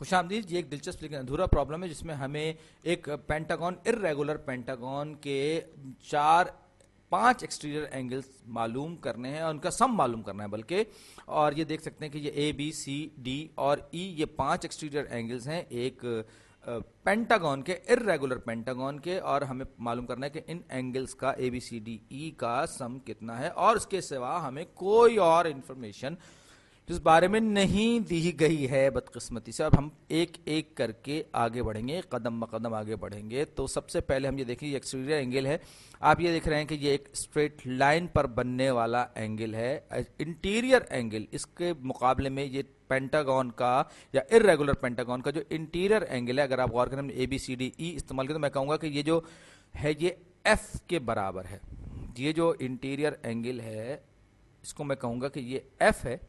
खुशामदीद। ये एक दिलचस्प लेकिन अधूरा प्रॉब्लम है जिसमें हमें एक पेंटागन, इर्रेगुलर पेंटागन के पांच एक्सटीरियर एंगल्स मालूम करने हैं और उनका सम मालूम करना है बल्कि। और ये देख सकते हैं कि ये ए बी सी डी और ई, ये पांच एक्सटीरियर एंगल्स हैं एक पेंटागन के, इर्रेगुलर पेंटागन के, और हमें मालूम करना है कि इन एंगल्स का A B C D E का सम कितना है। और उसके सिवा हमें कोई और इंफॉर्मेशन जिस बारे में नहीं दी गई है बदकिस्मती से। अब हम एक एक करके आगे बढ़ेंगे, कदम ब कदम आगे बढ़ेंगे। तो सबसे पहले हम ये देखेंगे, एक्सटीरियर एंगल है। आप ये देख रहे हैं कि ये एक स्ट्रेट लाइन पर बनने वाला एंगल है। इंटीरियर एंगल, इसके मुकाबले में ये पेंटागन का या इर्रेगुलर पेंटागन का जो इंटीरियर एंगल है, अगर आप गौर करें A B C D E इस्तेमाल करें तो मैं कहूँगा कि ये जो है ये एफ के बराबर है। ये जो इंटीरियर एंगल है इसको मैं कहूँगा कि ये एफ है,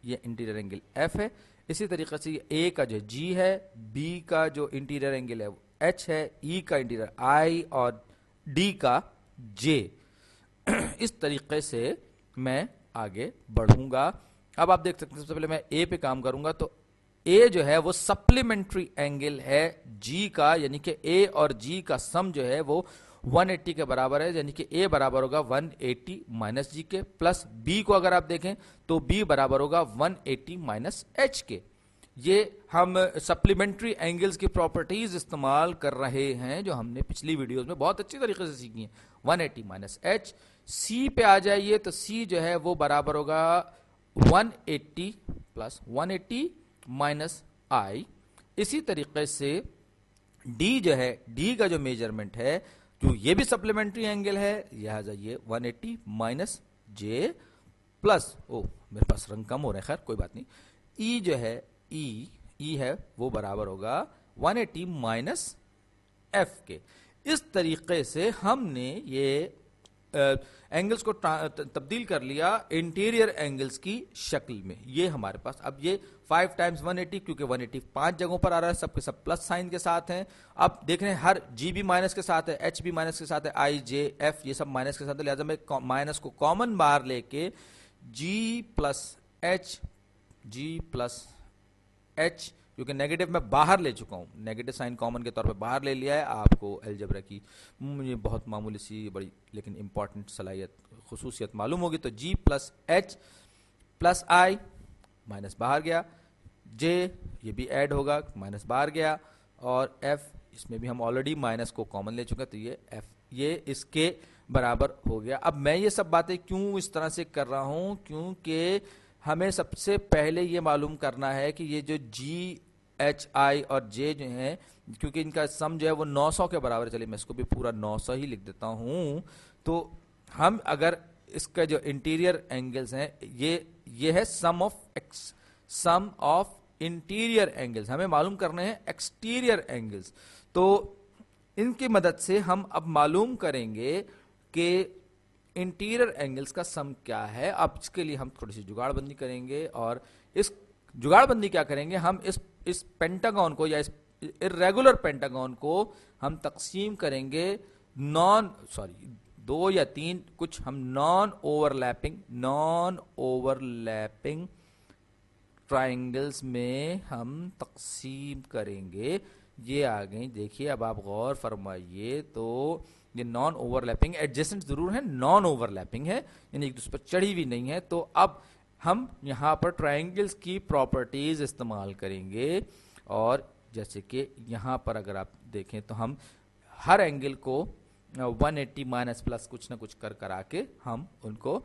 ये इंटीरियर एंगल एफ है। इसी तरीके से ए का जो जी है, बी का जो इंटीरियर एंगल है वो एच है, ई का इंटीरियर आई और डी का जे। इस तरीके से मैं आगे बढ़ूंगा। अब आप देख सकते हैं सबसे पहले मैं ए पे काम करूंगा तो ए जो है वो सप्लीमेंट्री एंगल है जी का, यानी कि ए और जी का सम जो है वो 180 के बराबर है, यानी कि ए बराबर होगा 180 माइनस जी के, प्लस बी को अगर आप देखें तो बी बराबर होगा 180 माइनस एच के। ये हम सप्लीमेंट्री एंगल्स की प्रॉपर्टीज इस्तेमाल कर रहे हैं जो हमने पिछली वीडियोस में बहुत अच्छी तरीके से सीखी है। 180 माइनस एच। सी पे आ जाइए तो सी जो है वो बराबर होगा 180 प्लस 180 माइनस आई। इसी तरीके से डी जो है, डी का जो मेजरमेंट है, जो ये भी सप्लीमेंट्री एंगल है, लिहाजा ये 180 माइनस जे प्लस, ओ मेरे पास रंग कम हो रहा है, खैर कोई बात नहीं। ई जो है, ई है वो बराबर होगा 180 माइनस एफ के। इस तरीके से हमने ये एंगल्स को तब्दील कर लिया इंटीरियर एंगल्स की शक्ल में। ये हमारे पास अब ये 5 टाइम्स 180, क्योंकि 180 5 जगहों पर आ रहा है, सबके सब प्लस साइन के साथ हैं। अब देख रहे हैं हर जी भी माइनस के साथ है, एच भी माइनस के साथ है, आई जे एफ ये सब माइनस के साथ है, लिहाजा मैं माइनस को कॉमन बाहर लेके जी प्लस एच, क्योंकि नेगेटिव मैं बाहर ले चुका हूं, नेगेटिव साइन कॉमन के तौर पे बाहर ले लिया है। आपको अलजेब्रा की मुझे बहुत मामूली सी बड़ी लेकिन इंपॉर्टेंट सलाहियत खुसूसियत मालूम होगी। तो जी प्लस एच प्लस आई, माइनस बाहर गया, जे ये भी ऐड होगा, माइनस बाहर गया, और एफ इसमें भी हम ऑलरेडी माइनस को कॉमन ले चुके हैं तो ये एफ ये इसके बराबर हो गया। अब मैं ये सब बातें क्यों इस तरह से कर रहा हूं, क्योंकि हमें सबसे पहले ये मालूम करना है कि ये जो जी एच आई और जे जो है, क्योंकि इनका सम जो है वो 900 के बराबर है। चलिए मैं इसको भी पूरा 900 ही लिख देता हूं। तो हम अगर इसका जो इंटीरियर एंगल्स हैं, ये है सम ऑफ इंटीरियर एंगल्स, हमें मालूम करने हैं एक्सटीरियर एंगल्स। तो इनकी मदद से हम अब मालूम करेंगे कि इंटीरियर एंगल्स का सम क्या है। अब इसके लिए हम थोड़ी सी जुगाड़बंदी करेंगे, और इस जुगाड़बंदी क्या करेंगे, हम इस पेंटागन को या इस इर्रेगुलर पेंटागन को हम तकसीम करेंगे 2 या 3 कुछ हम नॉन ओवरलैपिंग ट्राइंगल्स में हम तकसीम करेंगे। ये आ गई, देखिए अब आप गौर फरमाइए तो ये नॉन ओवरलैपिंग, एडजेसेंट जरूर है, नॉन ओवरलैपिंग है, यानी एक दूसरे पर चढ़ी भी नहीं है। तो अब हम यहां पर ट्राइंगल्स की प्रॉपर्टीज इस्तेमाल करेंगे, और जैसे कि यहां पर अगर आप देखें तो हम हर एंगल को 180 माइनस प्लस कुछ ना कुछ कर करा के हम उनको,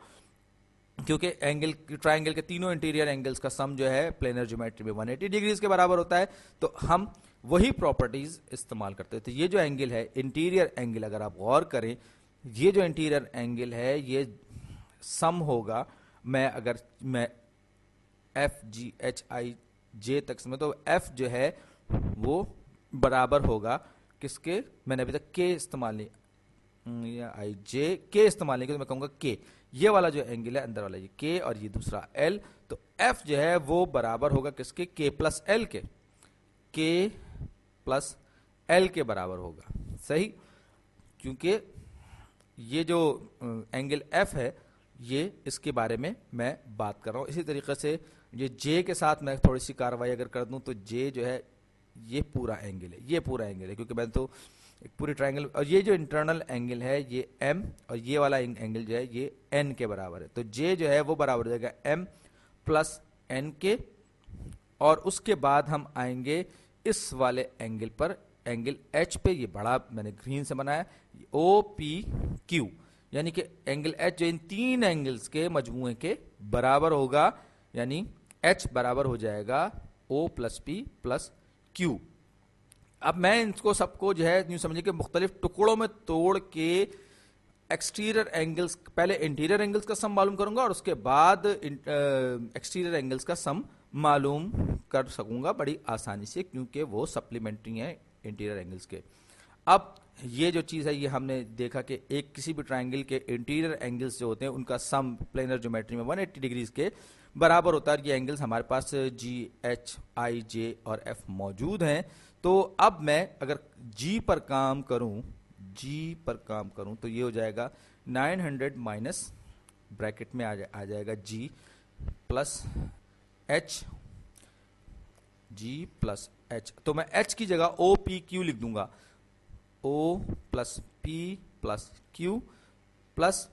क्योंकि एंगल ट्राइंगल के तीनों इंटीरियर एंगल्स का सम जो है प्लेनर ज्योमेट्री में 180 डिग्रीज के बराबर होता है, तो हम वही प्रॉपर्टीज इस्तेमाल करते हैं। तो ये जो एंगल है इंटीरियर एंगल, अगर आप गौर करें ये जो इंटीरियर एंगल है ये सम होगा, मैं एफ जी एच आई जे तक समझ, तो एफ जो है वो बराबर होगा किसके, मैंने अभी तक के इस्तेमाल नहीं, या आई जे के इस्तेमाल नहीं किया, तो मैं कहूंगा के, ये वाला जो एंगल है अंदर वाला ये के और ये दूसरा एल, तो एफ जो है वो बराबर होगा किसके, के प्लस एल के, के प्लस एल के बराबर होगा। सही, क्योंकि ये जो एंगल एफ है ये इसके बारे में मैं बात कर रहा हूं। इसी तरीके से ये जे के साथ मैं थोड़ी सी कार्रवाई अगर कर दूं तो जे जो है ये पूरा एंगल है, ये पूरा एंगल है, क्योंकि मैंने तो एक पूरी ट्रायंगल, और ये जो इंटरनल एंगल है ये एम, और ये वाला एंगल जो है ये एन के बराबर है। तो जे जो है वो बराबर हो जाएगा एम प्लस एन के, और उसके बाद हम आएंगे इस वाले एंगल पर, एंगल एच पे, ये बड़ा मैंने ग्रीन से बनाया, ओ पी क्यू, यानी कि एंगल एच जो इन तीन एंगल्स के मजमूए के बराबर होगा, यानी एच बराबर हो जाएगा O plus P plus Q. अब मैं इनको सबको जो है यूं समझिए कि मुख्तलिफ टुकड़ों में तोड़ के एक्सटीरियर एंगल्स, पहले इंटीरियर एंगल्स का सम मालूम करूंगा और उसके बाद एक्सटीरियर एंगल्स का सम मालूम कर सकूंगा बड़ी आसानी से, क्योंकि वो सप्लीमेंट्री हैं इंटीरियर एंगल्स के। अब ये जो चीज़ है ये हमने देखा कि एक किसी भी ट्रायंगल के इंटीरियर एंगल्स जो होते हैं उनका सम प्लेनर ज्योमेट्री में 180 डिग्रीज के बराबर होता है। ये एंगल्स हमारे पास जी, एच, आई, जे और एफ मौजूद हैं। तो अब मैं अगर जी पर काम करूं, जी पर काम करूं तो ये हो जाएगा 900 माइनस ब्रैकेट में आ जाएगा जी प्लस एच, जी प्लस एच। तो मैं एच की जगह ओ पी क्यू लिख दूंगा, O plus P plus Q plus